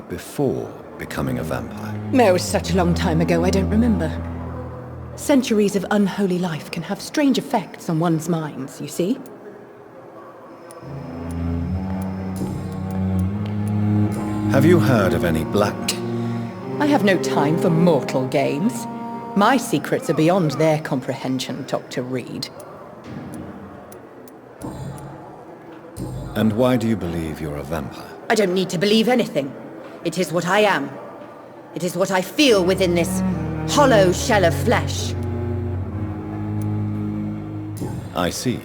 before becoming a vampire? It was such a long time ago, I don't remember. Centuries of unholy life can have strange effects on one's minds, you see? Have you heard of any black... I have no time for mortal games. My secrets are beyond their comprehension, Dr. Reid. And why do you believe you're a vampire? I don't need to believe anything. It is what I am. It is what I feel within this hollow shell of flesh. I see.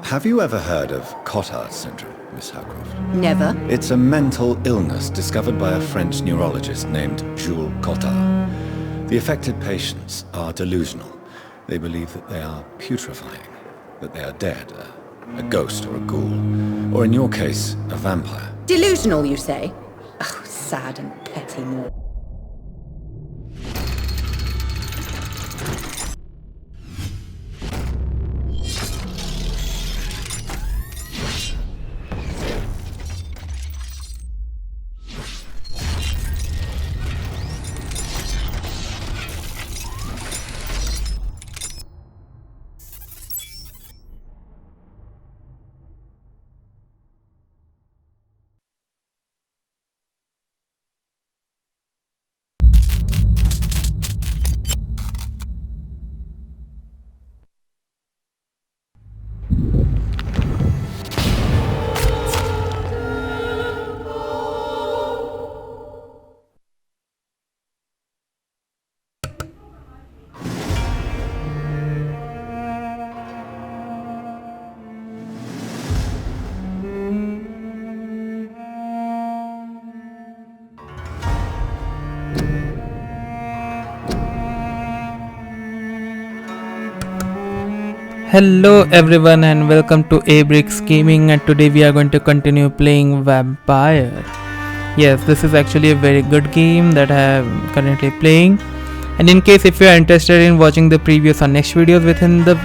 Have you ever heard of Cotard syndrome, Miss Howcroft? Never. It's a mental illness discovered by a French neurologist named Jules Cotard. The affected patients are delusional. They believe that they are putrefying, that they are dead, a ghost or a ghoul, or in your case, a vampire. Delusional, you say? Oh, sad and petty mortal. Hello everyone and welcome to Abrix Gaming, and today we are going to continue playing Vampyr. Yes, this is actually a very good game that I am currently playing, and in case if you are interested in watching the previous or next videos within the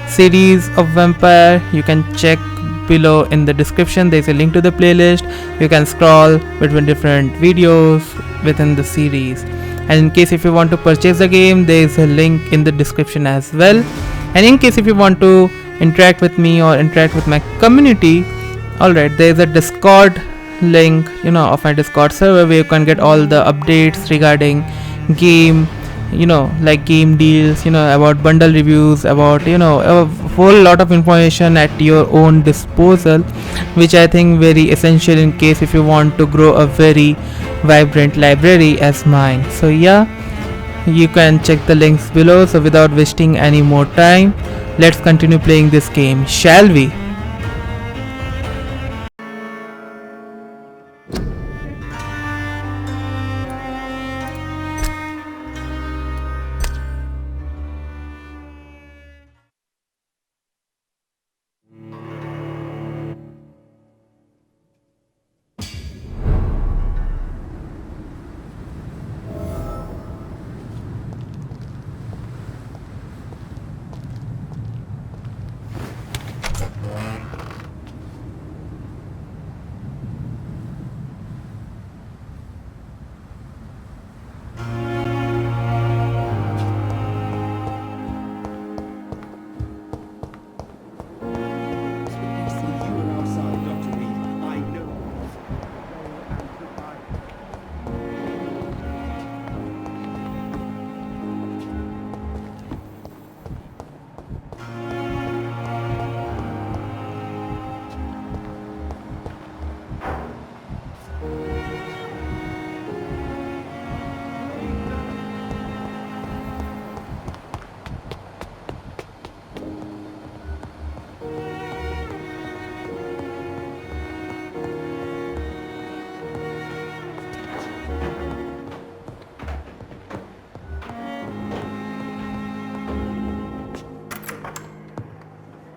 series of Vampyr, you can check below in the description. There is a link to the playlist. You can scroll between different videos within the series, and in case if you want to purchase the game, there is a link in the description as well. And in case if you want to interact with me or interact with my community, alright, there is a Discord link, of my Discord server where you can get all the updates regarding game, like game deals, about bundle reviews, about, a whole lot of information at your own disposal, which I think very essential in case if you want to grow a very vibrant library as mine. So yeah, you can check the links below. So without wasting any more time, let's continue playing this game, shall we?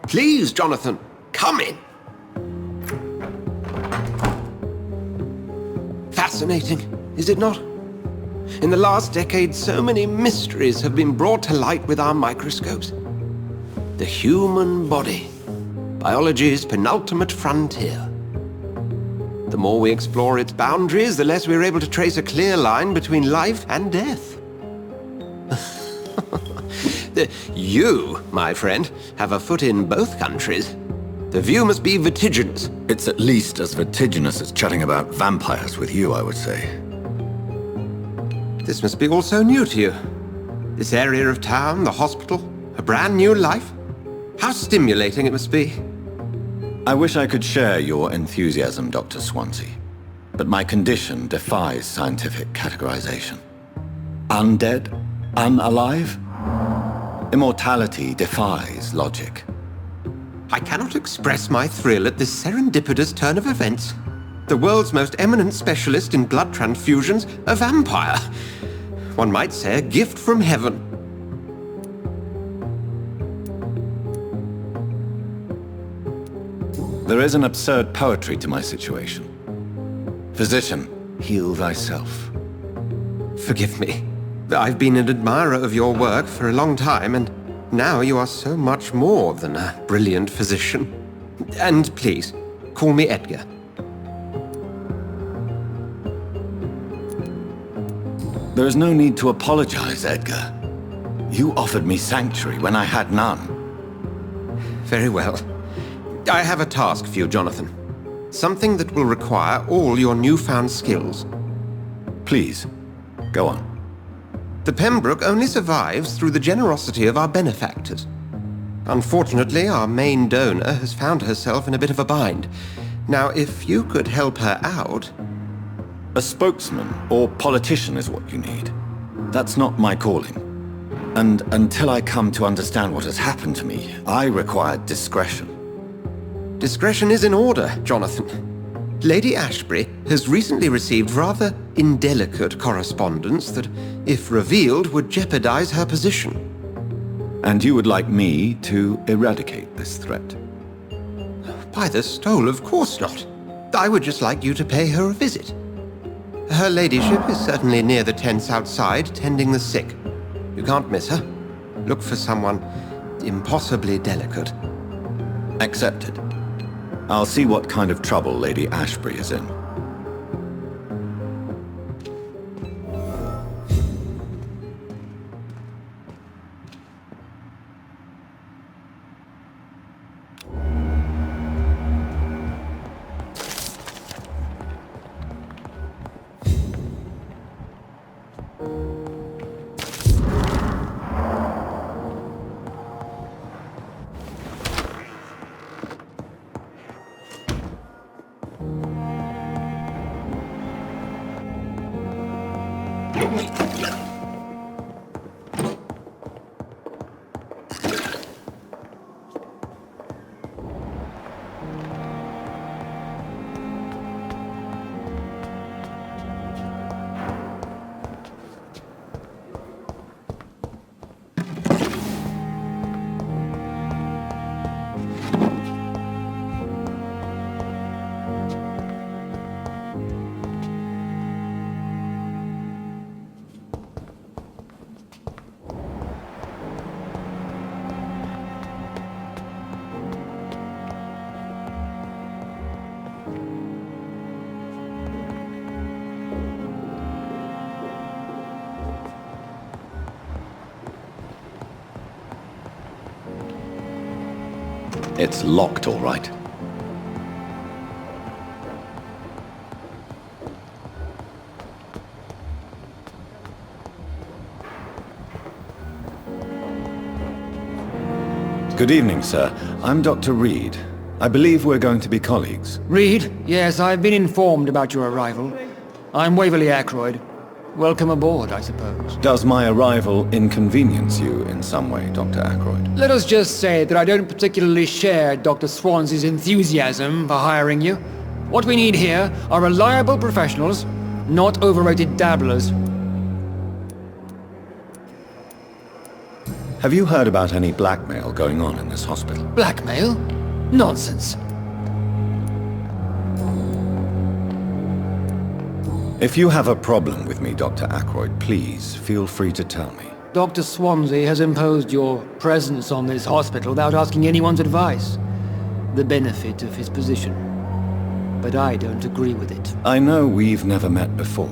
Please, Jonathan, come in. Fascinating, is it not? In the last decade, so many mysteries have been brought to light with our microscopes. The human body, biology's penultimate frontier. The The more we explore its boundaries, the less we're able to trace a clear line between life and death. You, my friend, have a foot in both countries. The view must be vertiginous. It's at least as vertiginous as chatting about vampires with you, I would say. This must be all so new to you. This area of town, the hospital, a brand new life. How stimulating it must be. I wish I could share your enthusiasm, Dr. Swansea, but my condition defies scientific categorization. Undead? Unalive? Immortality defies logic. I cannot express my thrill at this serendipitous turn of events. The world's most eminent specialist in blood transfusions, a vampire. One might say a gift from heaven. There is an absurd poetry to my situation. Physician, heal thyself. Forgive me. I've been an admirer of your work for a long time, and now you are so much more than a brilliant physician. And please, call me Edgar. There is no need to apologize, Edgar. You offered me sanctuary when I had none. Very well. I have a task for you, Jonathan. Something that will require all your newfound skills. Please, go on. The Pembroke only survives through the generosity of our benefactors. Unfortunately, our main donor has found herself in a bit of a bind. Now, if you could help her out... A spokesman or politician is what you need. That's not my calling. And until I come to understand what has happened to me, I require discretion. Discretion is in order, Jonathan. Lady Ashbury has recently received rather indelicate correspondence that, if revealed, would jeopardize her position. And you would like me to eradicate this threat? By the stole, of course not. I would just like you to pay her a visit. Her ladyship is certainly near the tents outside, tending the sick. You can't miss her. Look for someone impossibly delicate. Accepted. I'll see what kind of trouble Lady Ashbury is in. It's locked, all right. Good evening, sir. I'm Dr. Reid. I believe we're going to be colleagues. Reid, yes, I've been informed about your arrival. I'm Waverly Ackroyd. Welcome aboard, I suppose. Does my arrival inconvenience you in some way, Dr. Ackroyd? Let us just say that I don't particularly share Dr. Swansea's enthusiasm for hiring you. What we need here are reliable professionals, not overrated dabblers. Have you heard about any blackmail going on in this hospital? Blackmail? Nonsense. If you have a problem with me, Dr. Ackroyd, please feel free to tell me. Dr. Swansea has imposed your presence on this hospital without asking anyone's advice. The benefit of his position. but I don't agree with it. I know we've never met before,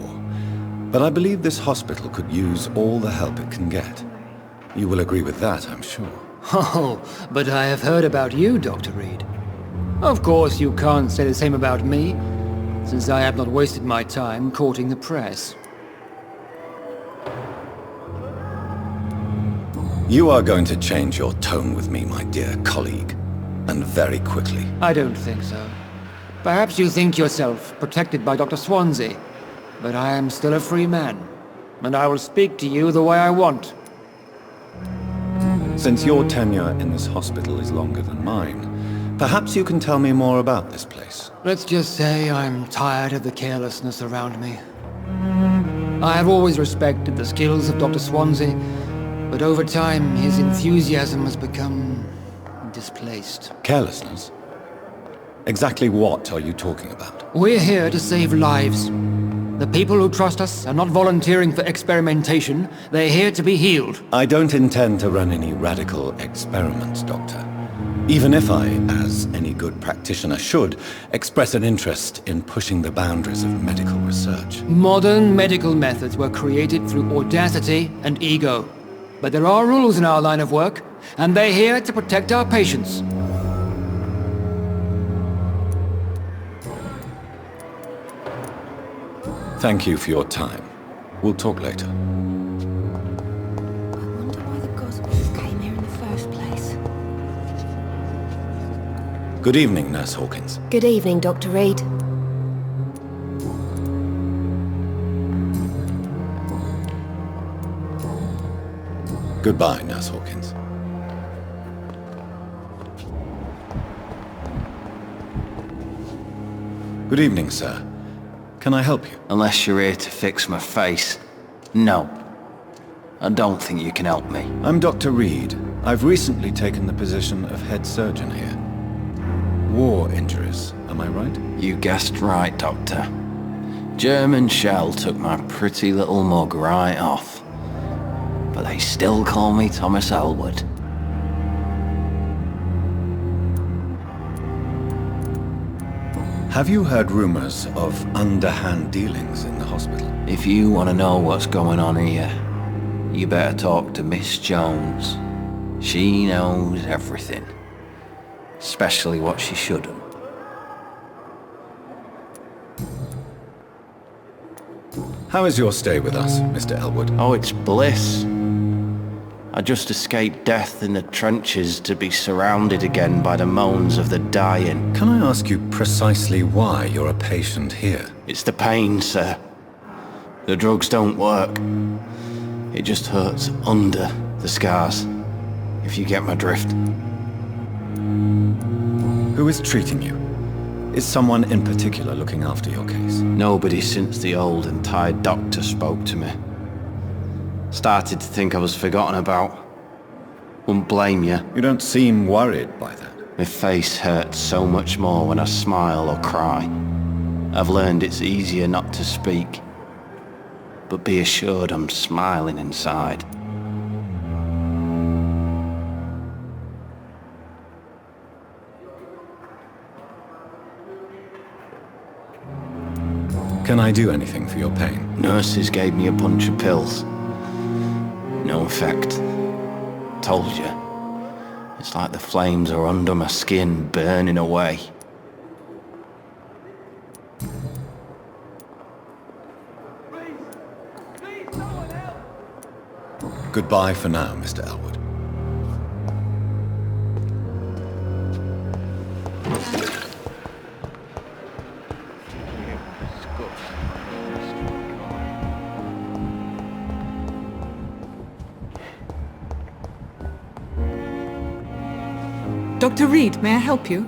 but I believe this hospital could use all the help it can get. You will agree with that, I'm sure. Oh, but I have heard about you, Dr. Reid. Of course, you can't say the same about me, since I have not wasted my time courting the press. You are going to change your tone with me, my dear colleague, and very quickly. I don't think so. Perhaps you think yourself protected by Dr. Swansea, but I am still a free man, and I will speak to you the way I want. Since your tenure in this hospital is longer than mine, perhaps you can tell me more about this place. Let's just say I'm tired of the carelessness around me. I have always respected the skills of Dr. Swansea, but over time his enthusiasm has become displaced. Carelessness? Exactly what are you talking about? We're here to save lives. The people who trust us are not volunteering for experimentation. They're here to be healed. I don't intend to run any radical experiments, Doctor. Even if I, as any good practitioner should, express an interest in pushing the boundaries of medical research. Modern medical methods were created through audacity and ego. But there are rules in our line of work, and they're here to protect our patients. Thank you for your time. We'll talk later. I wonder why the gospels came here in the first place. Good evening, Nurse Hawkins. Good evening, Dr. Reid. Goodbye, Nurse Hawkins. Good evening, sir. Can I help you? Unless you're here to fix my face. No. I don't think you can help me. I'm Dr. Reid. I've recently taken the position of head surgeon here. War injuries, am I right? You guessed right, Doctor. German shell took my pretty little mug right off. But they still call me Thomas Elwood. Have you heard rumors of underhand dealings in the hospital? If you want to know what's going on here, you better talk to Miss Jones. She knows everything. Especially what she shouldn't. How is your stay with us, Mr. Elwood? Oh, it's bliss. I just escaped death in the trenches to be surrounded again by the moans of the dying. Can I ask you precisely why you're a patient here? It's the pain, sir. The drugs don't work. It just hurts under the scars, if you get my drift. Who is treating you? Is someone in particular looking after your case? Nobody since the old and tired doctor spoke to me. Started to think I was forgotten about. Wouldn't blame you. You don't seem worried by that. My face hurts so much more when I smile or cry. I've learned it's easier not to speak. But be assured I'm smiling inside. Can I do anything for your pain? Nurses gave me a bunch of pills. No effect. Told you. It's like the flames are under my skin, burning away. Goodbye for now, Mr. Elwood. Dr. Reid, may I help you?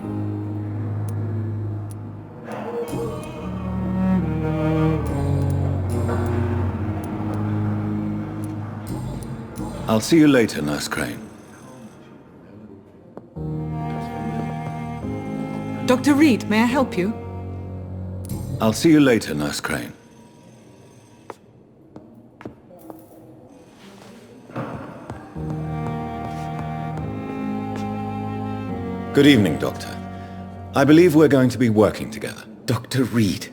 I'll see you later, Nurse Crane. Dr. Reid, may I help you? I'll see you later, Nurse Crane. Good evening, Doctor. I believe we're going to be working together. Dr. Reid.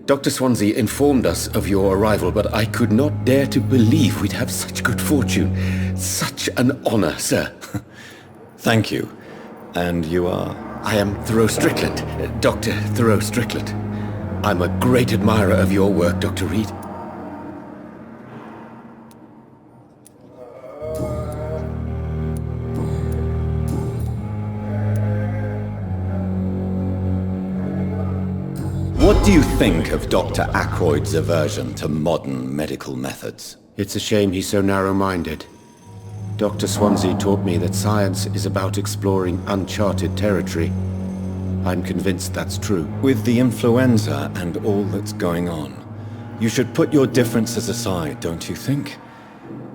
Dr. Swansea informed us of your arrival, but I could not dare to believe we'd have such good fortune. Such an honor, sir. Thank you. And you are? I am Thoreau Strickland, Dr. Thoreau Strickland. I'm a great admirer of your work, Dr. Reid. What do you think of Dr. Ackroyd's aversion to modern medical methods? It's a shame he's so narrow-minded. Dr. Swansea taught me that science is about exploring uncharted territory. I'm convinced that's true. With the influenza and all that's going on, you should put your differences aside, don't you think?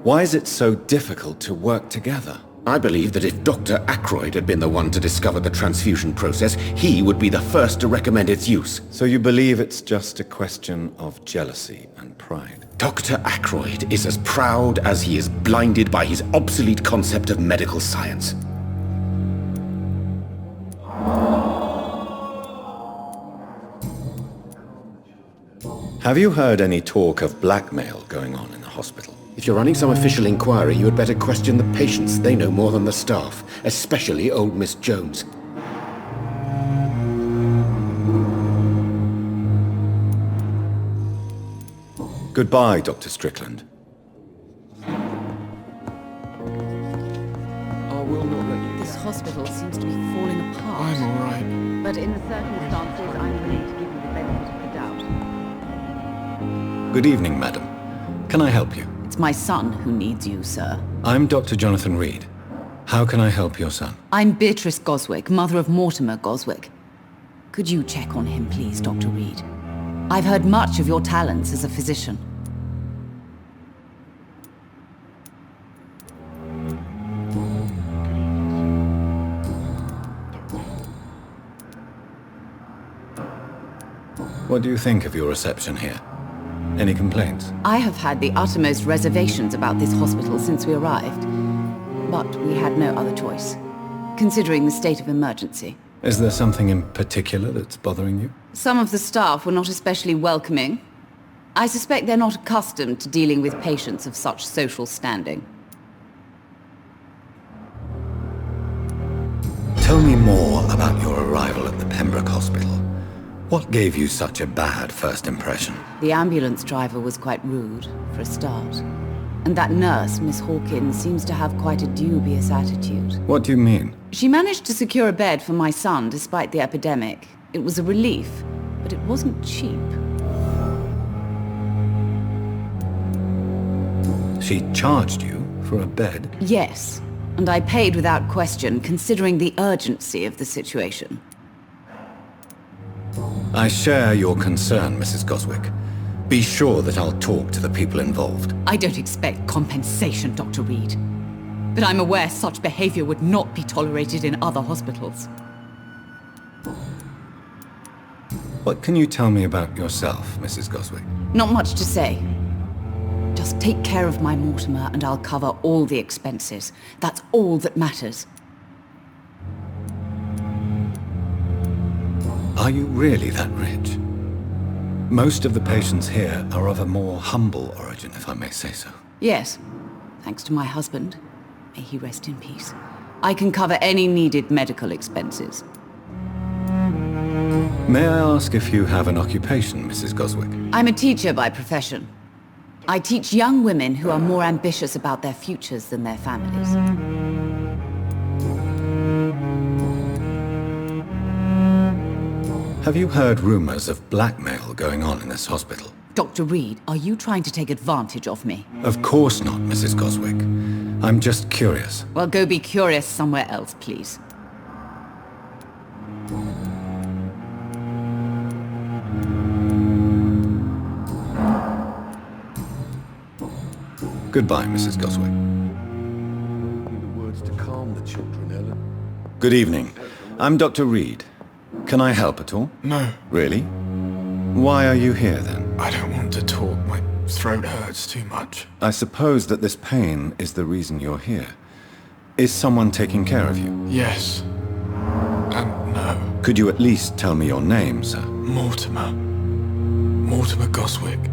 Why is it so difficult to work together? I believe that if Dr. Ackroyd had been the one to discover the transfusion process, he would be the first to recommend its use. So you believe it's just a question of jealousy and pride? Dr. Ackroyd is as proud as he is blinded by his obsolete concept of medical science. Have you heard any talk of blackmail going on in the hospital? If you're running some official inquiry, you had better question the patients. They know more than the staff, especially old Miss Jones. Goodbye, Dr. Strickland. This hospital seems to be falling apart. I'm all right. But in the circumstances, I'm willing to give you the benefit of the doubt. Good evening, madam. Can I help you? It's my son who needs you, sir. I'm Dr. Jonathan Reid. How can I help your son? I'm Beatrice Goswick, mother of Mortimer Goswick. Could you check on him, please, Dr. Reid? I've heard much of your talents as a physician. What do you think of your reception here? Any complaints? I have had the uttermost reservations about this hospital since we arrived. But we had no other choice, considering the state of emergency. Is there something in particular that's bothering you? Some of the staff were not especially welcoming. I suspect they're not accustomed to dealing with patients of such social standing. Tell me more about your arrival at the Pembroke Hospital. What gave you such a bad first impression? The ambulance driver was quite rude, for a start. And that nurse, Miss Hawkins, seems to have quite a dubious attitude. What do you mean? She managed to secure a bed for my son despite the epidemic. It was a relief, but it wasn't cheap. She charged you for a bed? Yes, and I paid without question, considering the urgency of the situation. I share your concern, Mrs. Goswick. Be sure that I'll talk to the people involved. I don't expect compensation, Dr. Reid. But I'm aware such behavior would not be tolerated in other hospitals. What can you tell me about yourself, Mrs. Goswick? Not much to say. Just take care of my Mortimer and I'll cover all the expenses. That's all that matters. Are you really that rich? Most of the patients here are of a more humble origin, if I may say so. Yes, thanks to my husband. May he rest in peace. I can cover any needed medical expenses. May I ask if you have an occupation, Mrs. Goswick? I'm a teacher by profession. I teach young women who are more ambitious about their futures than their families. Have you heard rumors of blackmail going on in this hospital? Dr. Reid, are you trying to take advantage of me? Of course not, Mrs. Goswick. I'm just curious. Well, go be curious somewhere else, please. Goodbye, Mrs. Goswick. Words to calm the children, Ellen. Good evening. I'm Dr. Reid. Can I help at all? No, Really? Why are you here, then? I don't want to talk. My throat hurts too much. I suppose that this pain is the reason you're here. Is someone taking care of you? Yes. And no. Could you at least tell me your name, sir? Mortimer. Mortimer Goswick.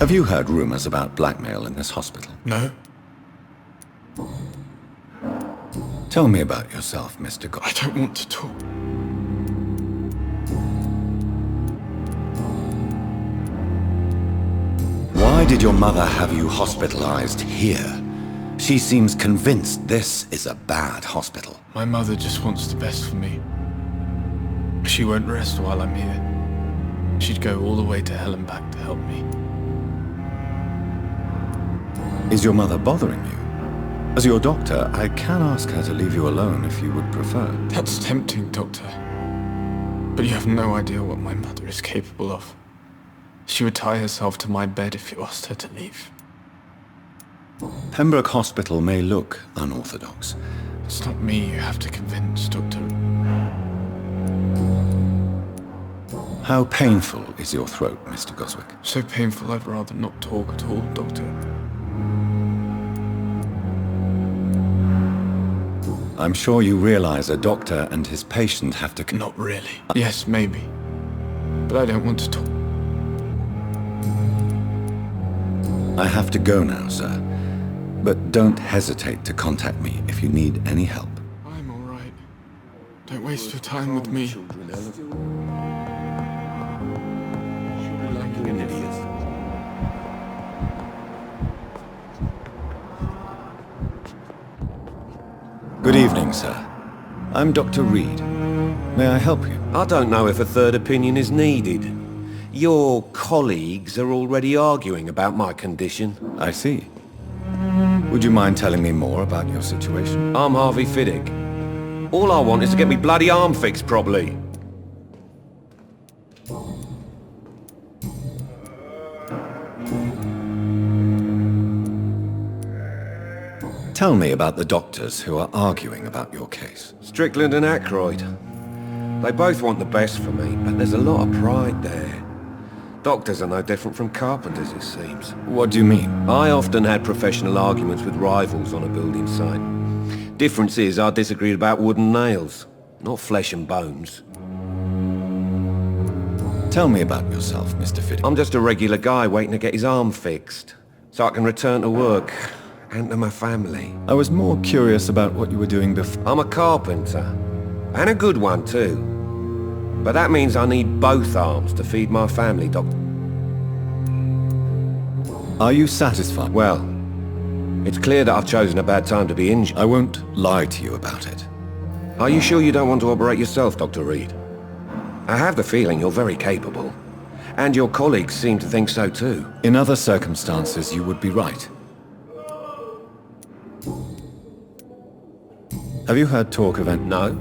Have you heard rumors about blackmail in this hospital? No? Tell me about yourself, Mr. I don't want to talk. Why did your mother have you hospitalized here? She seems convinced this is a bad hospital. My mother just wants the best for me. She won't rest while I'm here. She'd go all the way to hell and back to help me. Is your mother bothering you? As your doctor, I can ask her to leave you alone if you would prefer. That's tempting, Doctor. But you have no idea what my mother is capable of. She would tie herself to my bed if you asked her to leave. Pembroke Hospital may look unorthodox. It's not me you have to convince, Doctor. How painful is your throat, Mr. Goswick? So painful I'd rather not talk at all, Doctor. I'm sure you realize a doctor and his patient have to... Not really. Yes, maybe. But I don't want to talk. I have to go now, sir. But don't hesitate to contact me if you need any help. I'm all right. Don't waste your time with me. Like an idiot. Good evening, sir. I'm Dr. Reid. May I help you? I don't know if a third opinion is needed. Your colleagues are already arguing about my condition. I see. Would you mind telling me more about your situation? I'm Harvey Fiddick. All I want is to get me bloody arm fixed properly. Tell me about the doctors who are arguing about your case. Strickland and Aykroyd. They both want the best for me, but there's a lot of pride there. Doctors are no different from carpenters, it seems. What do you mean? I often had professional arguments with rivals on a building site. Difference is I disagreed about wooden nails, not flesh and bones. Tell me about yourself, Mr. Fiddick. I'm just a regular guy waiting to get his arm fixed, so I can return to work and to my family. I was more curious about what you were doing before. I'm a carpenter, and a good one too. But that means I need both arms to feed my family, Doctor. Are you satisfied? Well, it's clear that I've chosen a bad time to be injured. I won't lie to you about it. Are you sure you don't want to operate yourself, Dr. Reid? I have the feeling you're very capable. And your colleagues seem to think so too. In other circumstances, you would be right. Have you heard talk of an... No.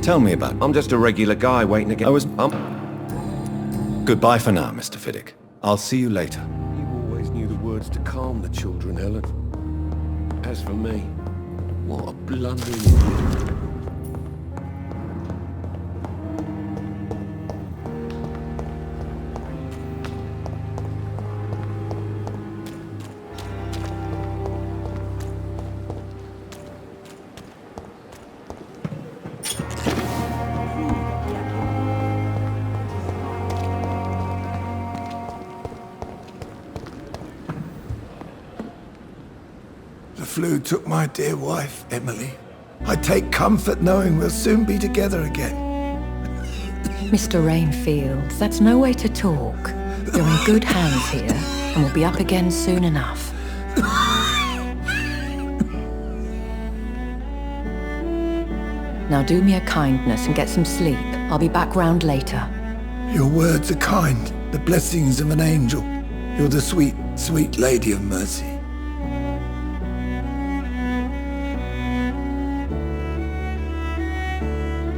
Tell me about it. I'm just a regular guy waiting to get... Goodbye for now, Mr. Fiddick. I'll see you later. You always knew the words to calm the children, Helen. As for me, what a blundering idiot. The flu took my dear wife, Emily. I take comfort knowing we'll soon be together again. Mr. Rainfield, that's no way to talk. You're in good hands here, and we'll be up again soon enough. Now do me a kindness and get some sleep. I'll be back round later. Your words are kind, the blessings of an angel. You're the sweet, sweet Lady of Mercy.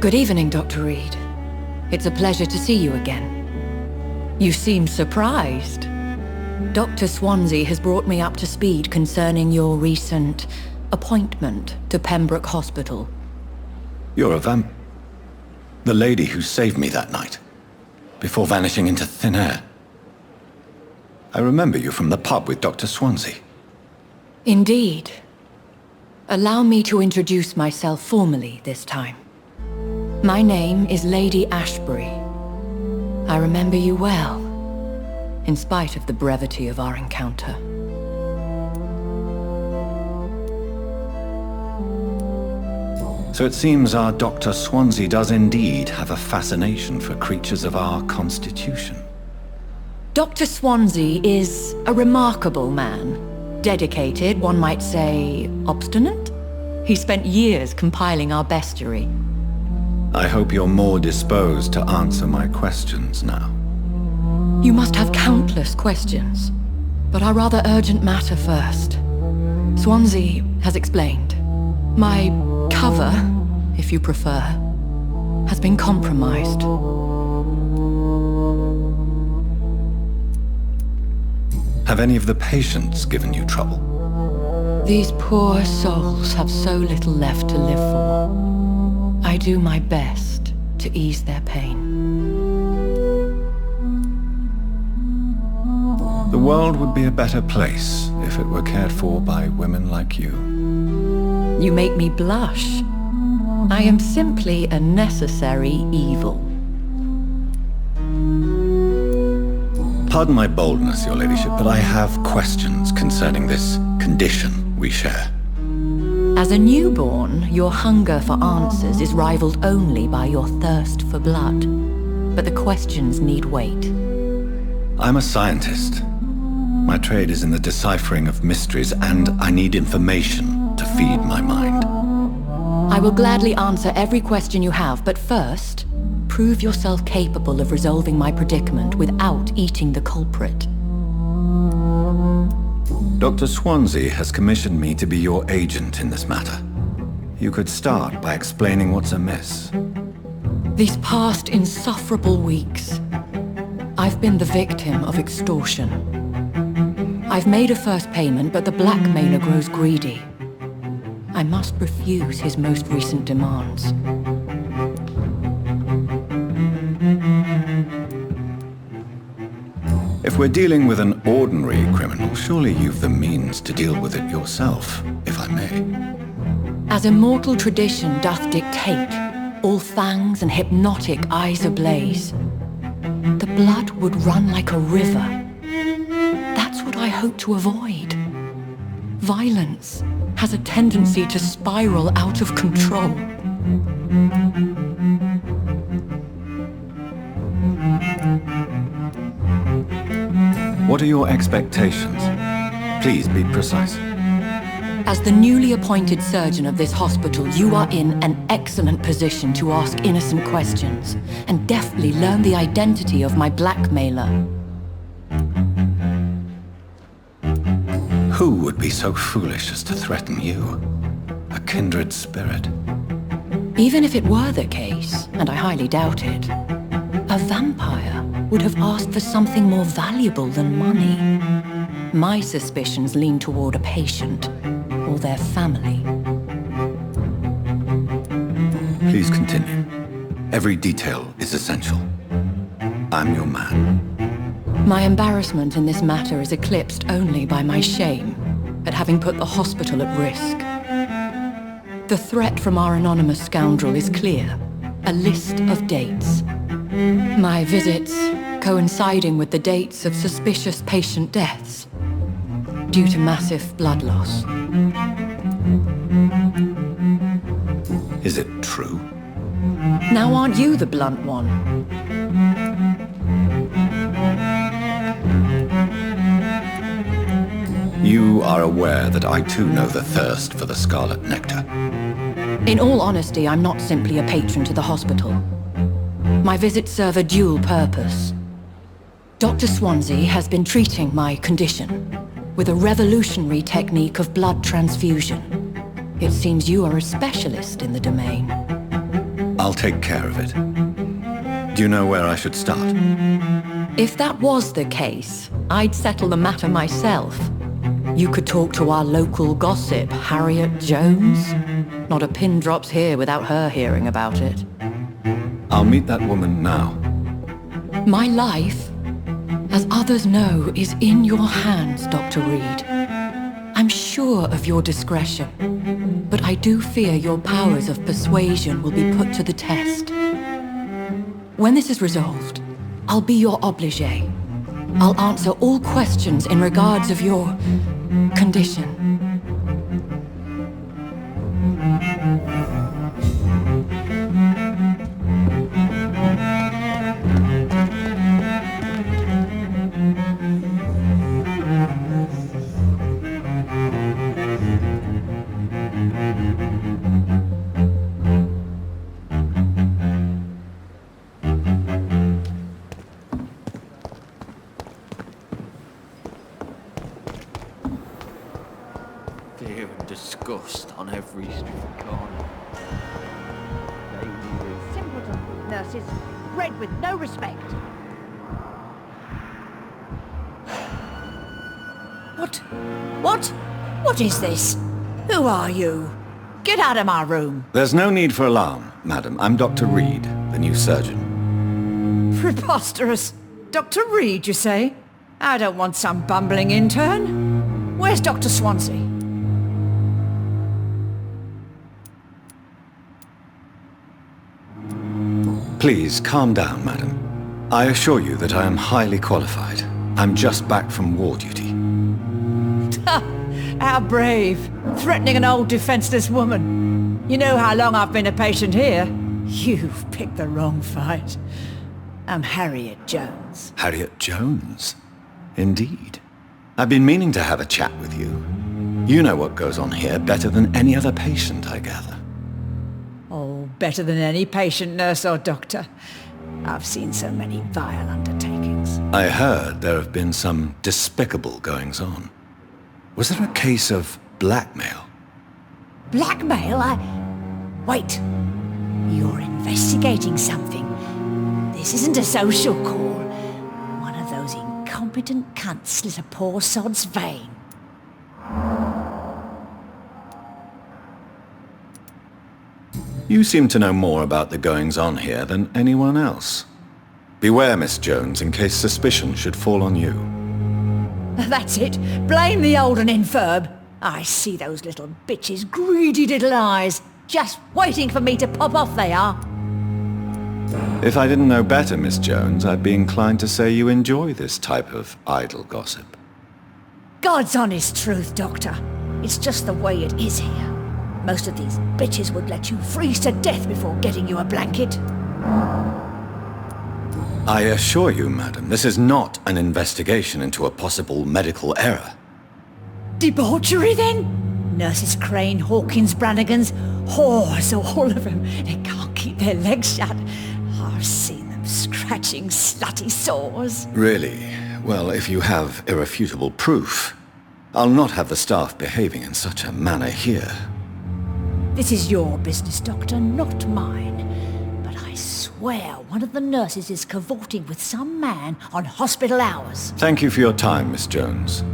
Good evening, Dr. Reid. It's a pleasure to see you again. You seem surprised. Dr. Swansea has brought me up to speed concerning your recent appointment to Pembroke Hospital. You're a the lady who saved me that night, before vanishing into thin air. I remember you from the pub with Dr. Swansea. Indeed. Allow me to introduce myself formally this time. My name is Lady Ashbury. I remember you well, in spite of the brevity of our encounter. So it seems our Dr. Swansea does indeed have a fascination for creatures of our constitution. Dr. Swansea is a remarkable man. Dedicated, one might say, obstinate? He spent years compiling our bestiary. I hope you're more disposed to answer my questions now. You must have countless questions, but our rather urgent matter first. Swansea has explained. My cover, if you prefer, has been compromised. Have any of the patients given you trouble? These poor souls have so little left to live for. I do my best to ease their pain. The world would be a better place if it were cared for by women like you. You make me blush. I am simply a necessary evil. Pardon my boldness, your ladyship, but I have questions concerning this condition we share. As a newborn, your hunger for answers is rivaled only by your thirst for blood. But the questions need wait. I'm a scientist. My trade is in the deciphering of mysteries, and I need information to feed my mind. I will gladly answer every question you have, but first, prove yourself capable of resolving my predicament without eating the culprit. Dr. Swansea has commissioned me to be your agent in this matter. You could start by explaining what's amiss. These past insufferable weeks, I've been the victim of extortion. I've made a first payment, but the blackmailer grows greedy. I must refuse his most recent demands. If we're dealing with an ordinary criminal, surely you've the means to deal with it yourself, if I may. As immortal tradition doth dictate, all fangs and hypnotic eyes ablaze, the blood would run like a river. That's what I hope to avoid. Violence has a tendency to spiral out of control. What are your expectations? Please be precise. As the newly appointed surgeon of this hospital, you are in an excellent position to ask innocent questions and deftly learn the identity of my blackmailer. Who would be so foolish as to threaten you? A kindred spirit. Even if it were the case, and I highly doubt it, a vampire would have asked for something more valuable than money. My suspicions lean toward a patient or their family. Please continue. Every detail is essential. I'm your man. My embarrassment in this matter is eclipsed only by my shame at having put the hospital at risk. The threat from our anonymous scoundrel is clear. A list of dates. My visits coinciding with the dates of suspicious patient deaths due to massive blood loss. Is it true? Now aren't you the blunt one? You are aware that I too know the thirst for the scarlet nectar. In all honesty, I'm not simply a patron to the hospital. My visits serve a dual purpose. Dr. Swansea has been treating my condition with a revolutionary technique of blood transfusion. It seems you are a specialist in the domain. I'll take care of it. Do you know where I should start? If that was the case, I'd settle the matter myself. You could talk to our local gossip, Harriet Jones. Not a pin drops here without her hearing about it. I'll meet that woman now. My life, as others know, is in your hands, Dr. Reid. I'm sure of your discretion, but I do fear your powers of persuasion will be put to the test. When this is resolved, I'll be your obligé. I'll answer all questions in regards of your condition. Fear and disgust on every street corner. Simpleton nurses, bred with no respect. What is this? Who are you? Get out of my room. There's no need for alarm, madam. I'm Dr. Reid, the new surgeon. Preposterous. Dr. Reid, you say? I don't want some bumbling intern. Where's Dr. Swansea? Please, calm down, madam. I assure you that I am highly qualified. I'm just back from war duty. How brave. Threatening an old defenseless woman. You know how long I've been a patient here? You've picked the wrong fight. I'm Harriet Jones. Harriet Jones? Indeed. I've been meaning to have a chat with you. You know what goes on here better than any other patient, I gather. Oh, better than any patient, nurse or doctor. I've seen so many vile undertakings. I heard there have been some despicable goings-on. Was there a case of blackmail? Blackmail? Wait. You're investigating something. This isn't a social call. One of those incompetent cunts slit a poor sod's vein. You seem to know more about the goings-on here than anyone else. Beware, Miss Jones, in case suspicion should fall on you. That's it. Blame the old and infirm. I see those little bitches' greedy little eyes. Just waiting for me to pop off they are. If I didn't know better, Miss Jones, I'd be inclined to say you enjoy this type of idle gossip. God's honest truth, Doctor. It's just the way it is here. Most of these bitches would let you freeze to death before getting you a blanket. I assure you, madam, this is not an investigation into a possible medical error. Debauchery, then? Nurses Crane, Hawkins, Brannigans, whores, all of them. They can't keep their legs shut. I've seen them scratching slutty sores. Really? Well, if you have irrefutable proof, I'll not have the staff behaving in such a manner here. This is your business, Doctor, not mine. But I swear one of the nurses is cavorting with some man on hospital hours. Thank you for your time, Miss Jones.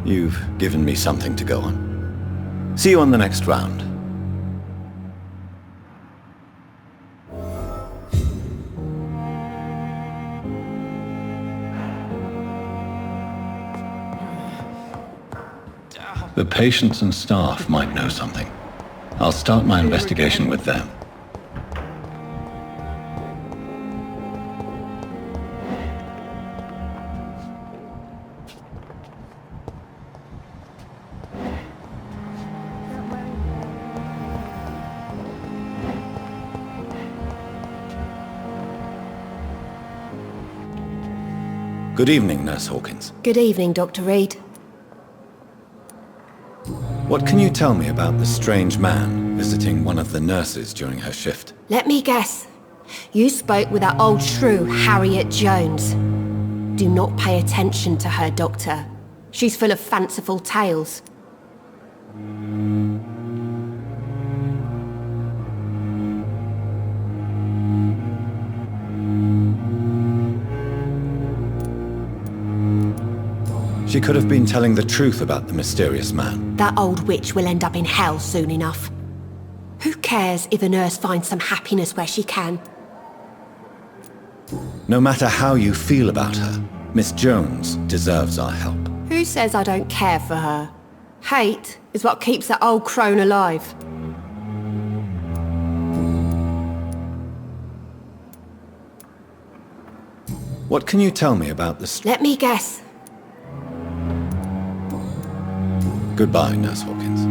You've given me something to go on. See you on the next round. The patients and staff might know something. I'll start my investigation with them. Good evening, Nurse Hawkins. Good evening, Dr. Reid. What can you tell me about the strange man visiting one of the nurses during her shift? Let me guess. You spoke with that old shrew, Harriet Jones. Do not pay attention to her, Doctor. She's full of fanciful tales. She could have been telling the truth about the mysterious man. That old witch will end up in hell soon enough. Who cares if a nurse finds some happiness where she can? No matter how you feel about her, Miss Jones deserves our help. Who says I don't care for her? Hate is what keeps that old crone alive. What can you tell me about the... Let me guess. Goodbye, Nurse Hawkins.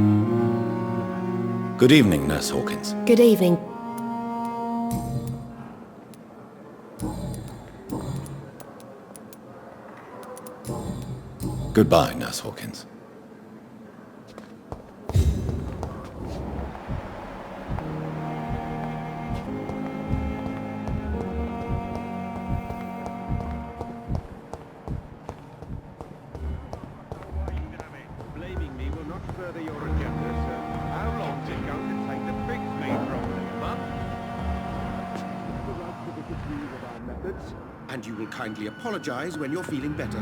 Good evening, Nurse Hawkins. Good evening. Goodbye, Nurse Hawkins. And you will kindly apologize when you're feeling better.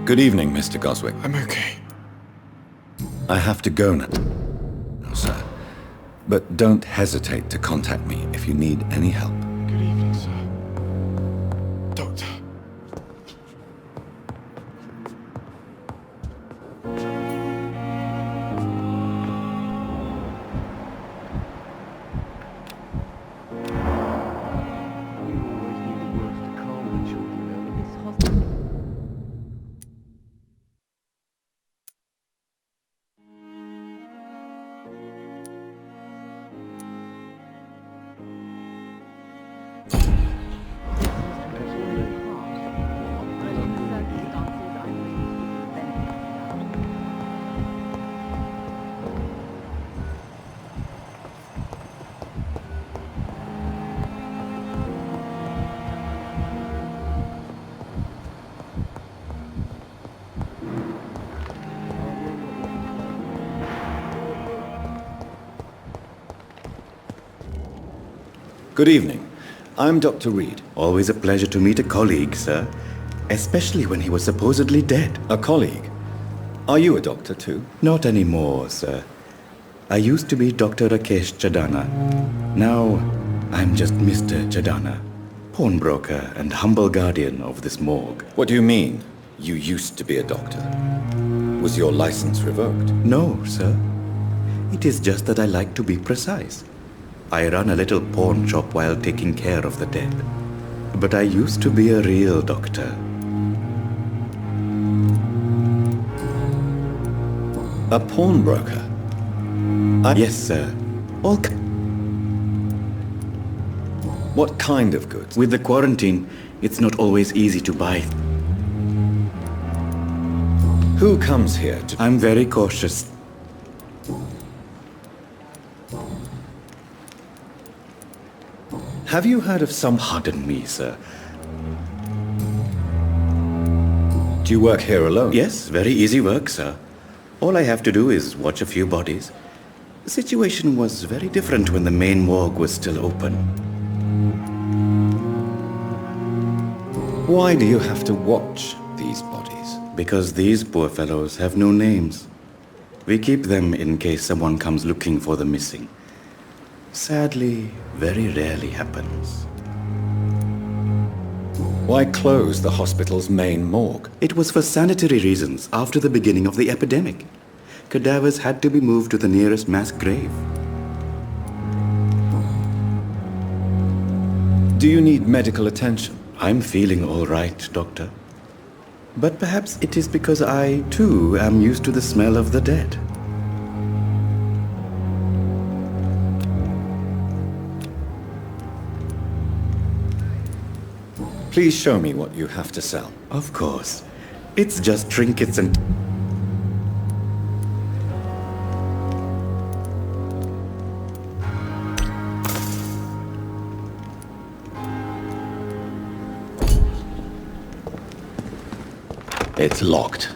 Good evening, Mr. Goswick. I'm okay. I have to go now, sir. But don't hesitate to contact me if you need any help. Good evening, sir. Doctor. Good evening. I'm Dr. Reid. Always a pleasure to meet a colleague, sir. Especially when he was supposedly dead. A colleague? Are you a doctor too? Not anymore, sir. I used to be Dr. Rakesh Chadana. Now, I'm just Mr. Chadana, pawnbroker and humble guardian of this morgue. What do you mean, you used to be a doctor? Was your license revoked? No, sir. It is just that I like to be precise. I run a little pawn shop while taking care of the dead. But I used to be a real doctor. A pawnbroker? Yes, sir. What kind of goods? With the quarantine, it's not always easy to buy. Who comes here to... I'm very cautious. Have you heard of some... Pardon me, sir. Do you work here alone? Yes, very easy work, sir. All I have to do is watch a few bodies. The situation was very different when the main morgue was still open. Why do you have to watch these bodies? Because these poor fellows have no names. We keep them in case someone comes looking for the missing. Sadly, very rarely happens. Why close the hospital's main morgue? It was for sanitary reasons after the beginning of the epidemic. Cadavers had to be moved to the nearest mass grave. Do you need medical attention? I'm feeling all right, Doctor. But perhaps it is because I, too, am used to the smell of the dead. Please show me what you have to sell. Of course. It's just trinkets and... It's locked.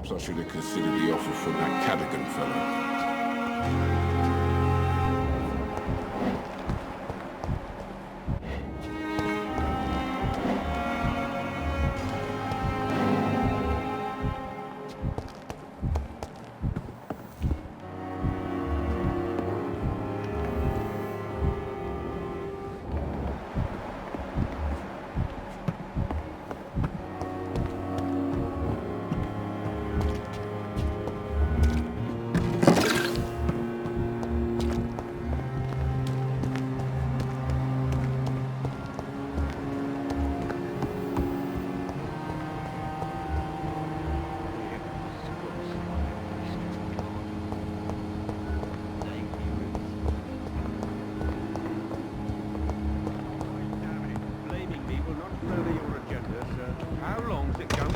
Perhaps I should have considered the offer from that Cadogan fellow.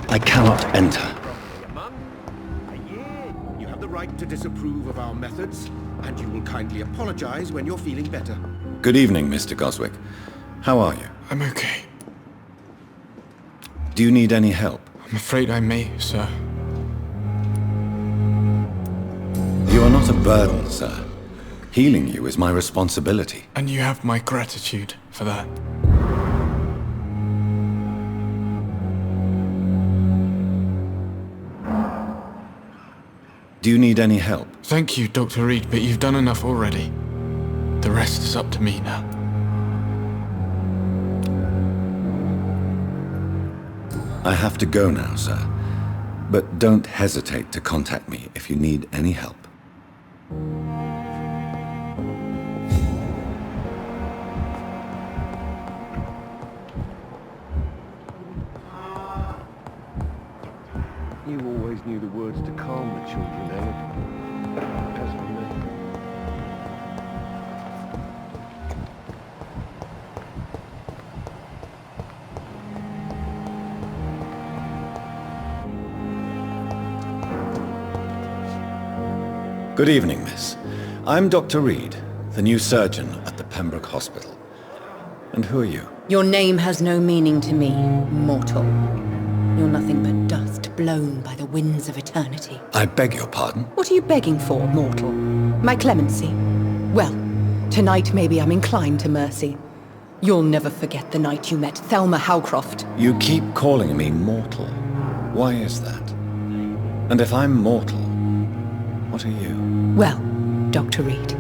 I cannot enter. You have the right to disapprove of our methods, and you will kindly apologize when you're feeling better. Good evening, Mr. Goswick. How are you? I'm okay. Do you need any help? I'm afraid I may, sir. You are not a burden, sir. Healing you is my responsibility. And you have my gratitude for that. Do you need any help? Thank you, Dr. Reid, but you've done enough already. The rest is up to me now. I have to go now, sir. But don't hesitate to contact me if you need any help. You always knew the words to calm the children, Ellen. As for me. Good evening, miss. I'm Dr. Reid, the new surgeon at the Pembroke Hospital. And who are you? Your name has no meaning to me, mortal. You're nothing but dust blown by the winds of eternity. I beg your pardon? What are you begging for, mortal? My clemency? Well, tonight maybe I'm inclined to mercy. You'll never forget the night you met Thelma Howcroft. You keep calling me mortal. Why is that? And if I'm mortal, what are you? Well, Dr. Reid,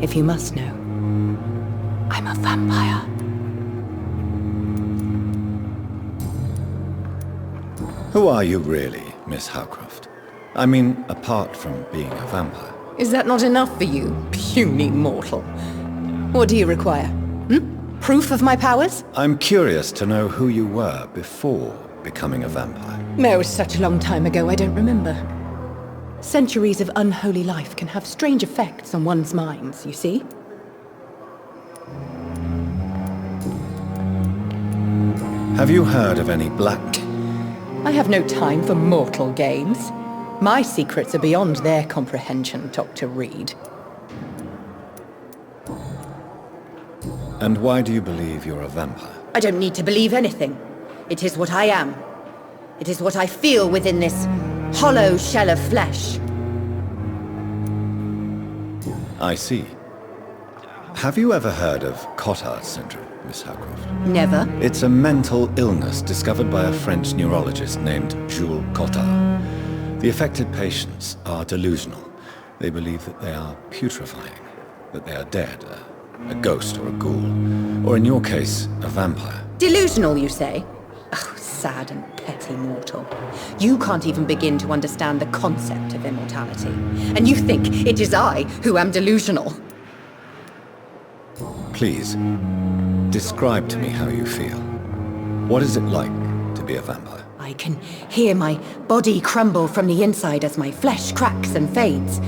if you must know, I'm a vampire. Who are you really, Miss Howcroft? I mean, apart from being a vampire. Is that not enough for you, puny mortal? What do you require? Proof of my powers? I'm curious to know who you were before becoming a vampire. No, such a long time ago, I don't remember. Centuries of unholy life can have strange effects on one's minds, you see? Have you heard of any black... I have no time for mortal games. My secrets are beyond their comprehension, Dr. Reid. And why do you believe you're a vampire? I don't need to believe anything. It is what I am. It is what I feel within this hollow shell of flesh. I see. Have you ever heard of Cotard syndrome, Miss Howcroft? Never. It's a mental illness discovered by a French neurologist named Jules Cotard. The affected patients are delusional. They believe that they are putrefying, that they are dead, a ghost or a ghoul, or in your case, a vampire. Delusional, you say? Oh, sad and petty mortal. You can't even begin to understand the concept of immortality. And you think it is I who am delusional. Please, describe to me how you feel. What is it like to be a vampire? I can hear my body crumble from the inside as my flesh cracks and fades.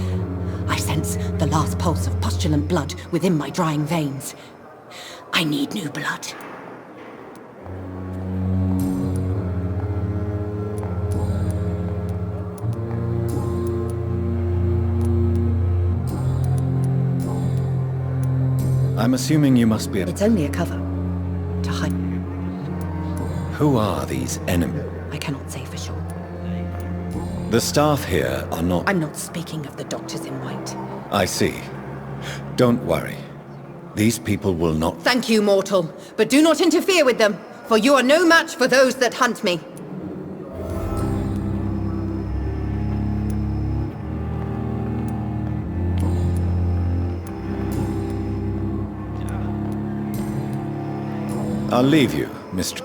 I sense the last pulse of postulant blood within my drying veins. I need new blood. I'm assuming you must be a... It's only a cover. To hide. Who are these enemies? I cannot say for sure. The staff here are not... I'm not speaking of the doctors in white. I see. Don't worry. These people will not... Thank you, mortal. But do not interfere with them, for you are no match for those that hunt me. I'll leave you, Mr.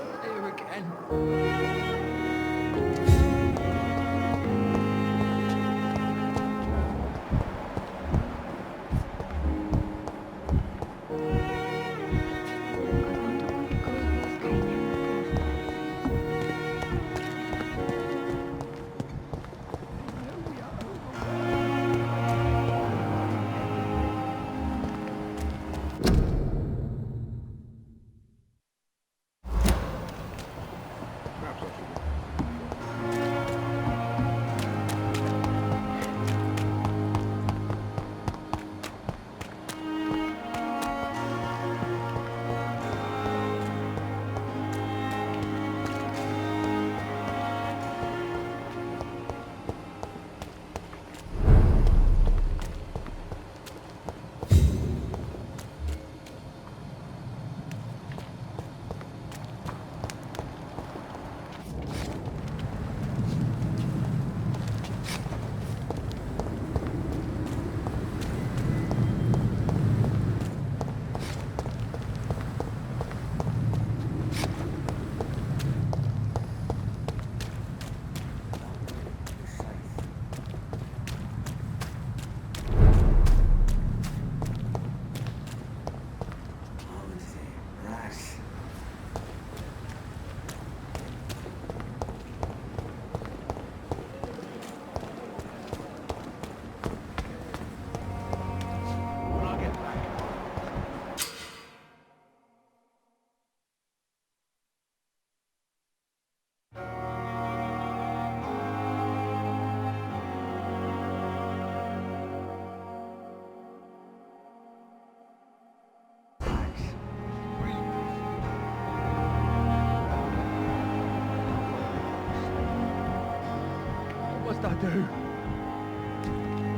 What must I do?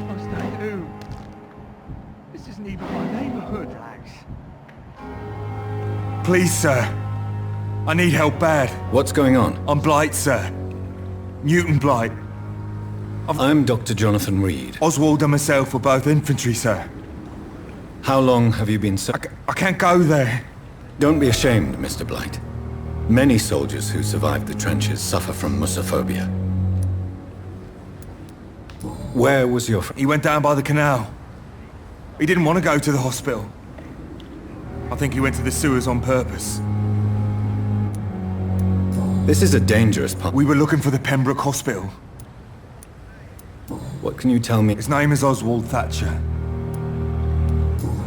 What must I do? This isn't even my neighborhood. Relax. Please, sir. I need help bad. What's going on? I'm Blight, sir. Newton Blight. I'm Dr. Jonathan Reid. Oswald and myself were both infantry, sir. How long have you been... I can't go there. Don't be ashamed, Mr. Blight. Many soldiers who survived the trenches suffer from musophobia. Where was your friend? He went down by the canal. He didn't want to go to the hospital. I think he went to the sewers on purpose. This is a dangerous part. We were looking for the Pembroke Hospital. What can you tell me? His name is Oswald Thatcher.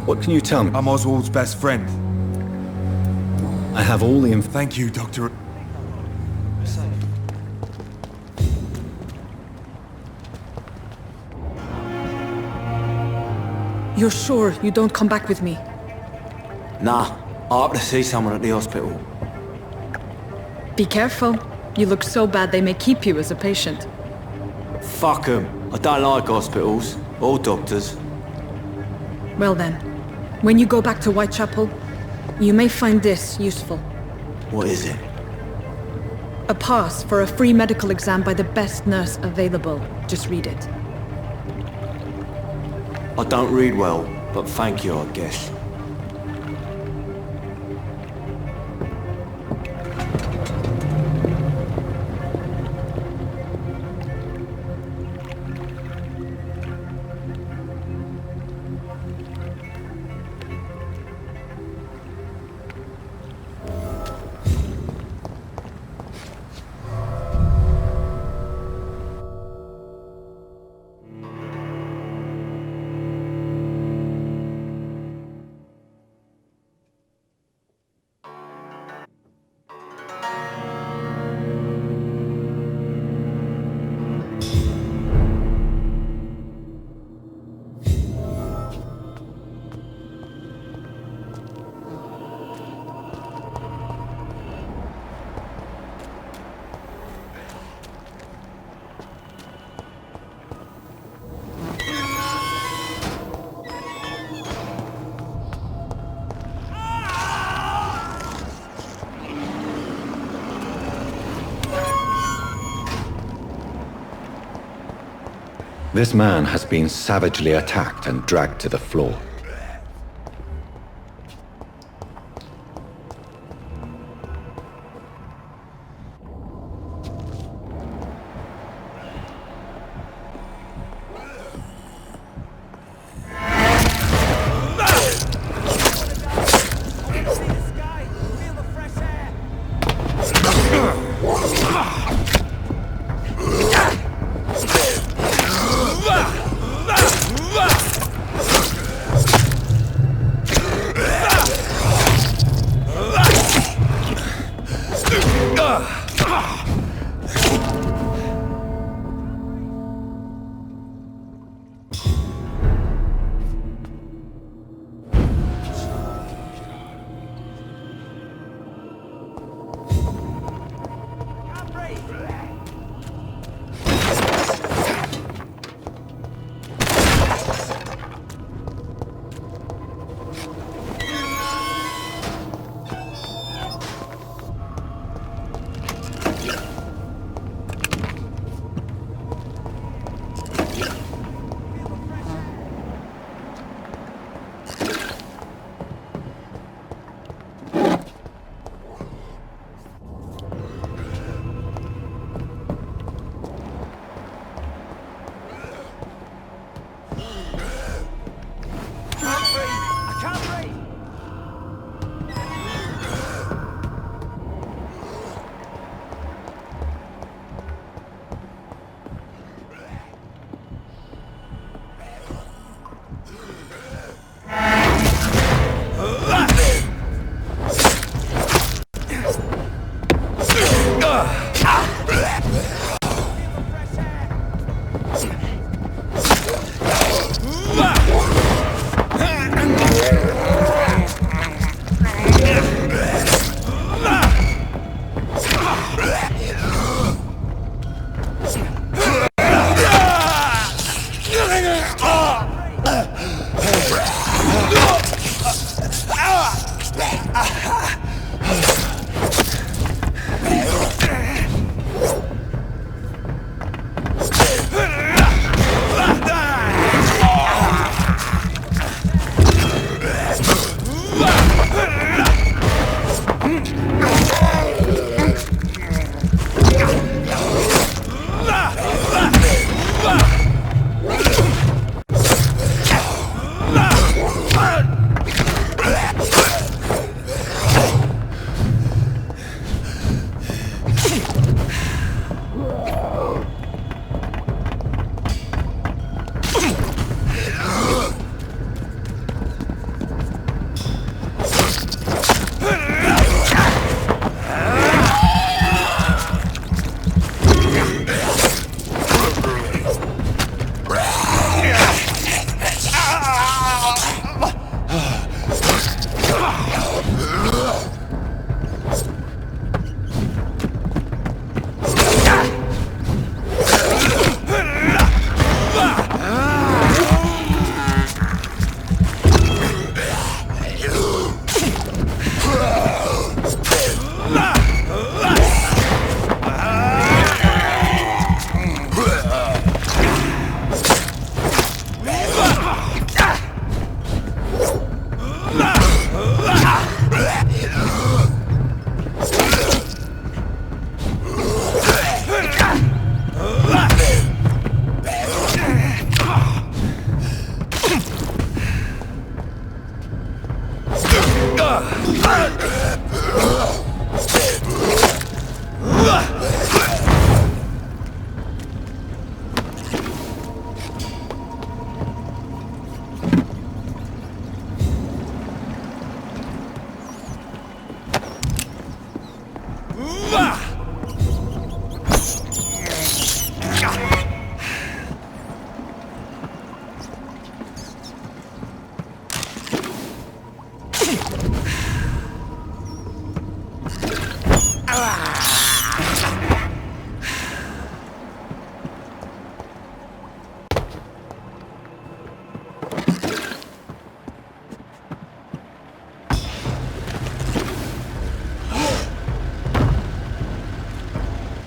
What can you tell me? I'm Oswald's best friend. I have all the info. Thank you, Doctor. You're sure you don't come back with me? Nah, I have to see someone at the hospital. Be careful. You look so bad they may keep you as a patient. Fuck 'em. I don't like hospitals, or doctors. Well then, when you go back to Whitechapel, you may find this useful. What is it? A pass for a free medical exam by the best nurse available. Just read it. I don't read well, but thank you, I guess. This man has been savagely attacked and dragged to the floor.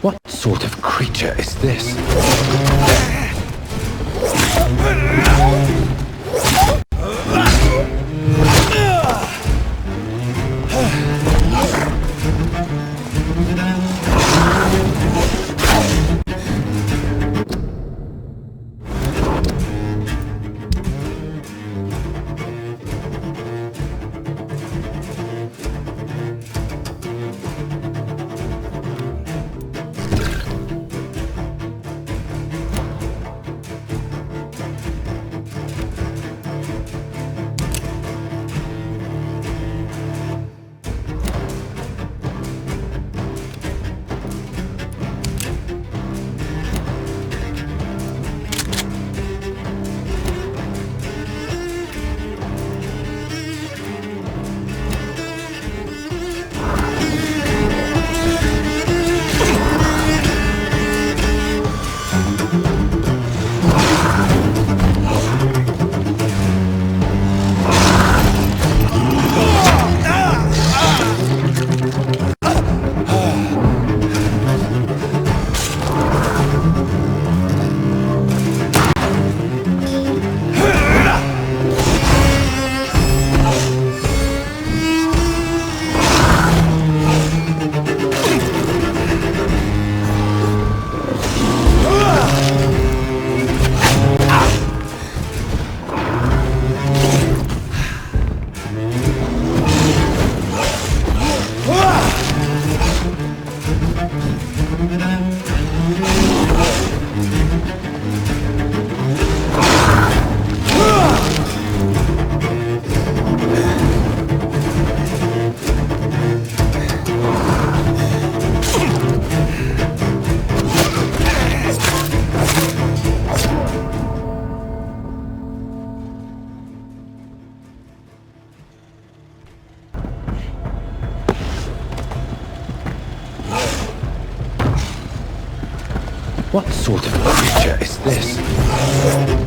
What sort of creature is this? What sort of creature is this?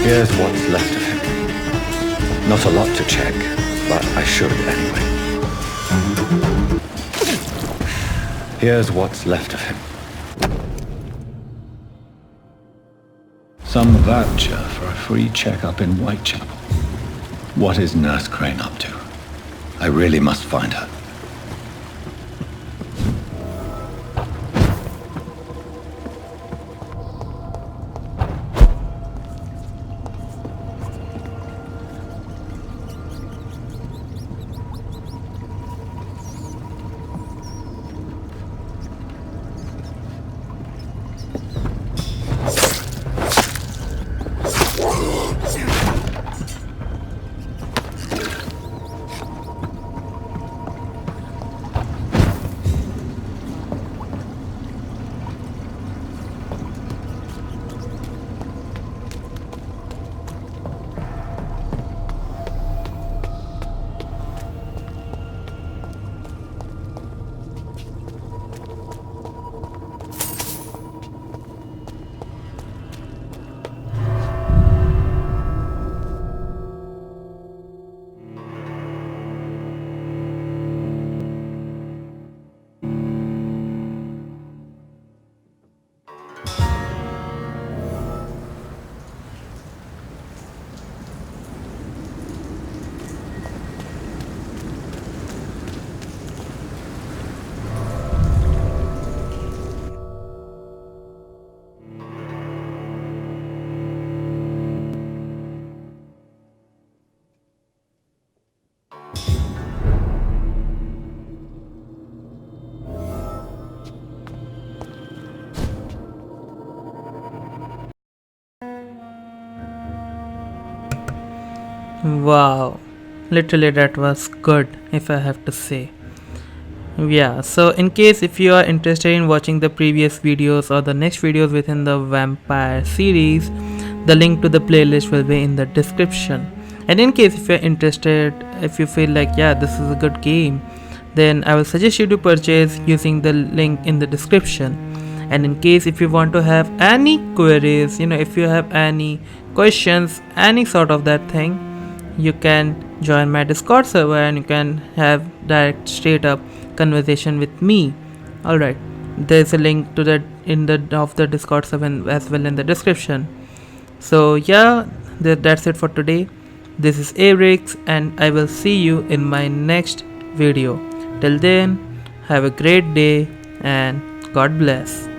Here's what's left of him. Not a lot to check, but I should anyway. Here's what's left of him. Some voucher for a free checkup in Whitechapel. What is Nurse Crane up to? I really must find her. Wow, literally that was good, if I have to say. Yeah, so in case if you are interested in watching the previous videos or the next videos within the Vampyr series, the link to the playlist will be in the description. And in case if you're interested, if you feel like yeah, this is a good game, then I will suggest you to purchase using the link in the description. And in case if you want to have any queries, if you have any questions, any sort of that thing, you can join my Discord server and you can have direct straight up conversation with me. Alright, there's a link to that in the Discord server as well in the description. So yeah, that's it for today. This is Abrix and I will see you in my next video. Till then, have a great day and God bless.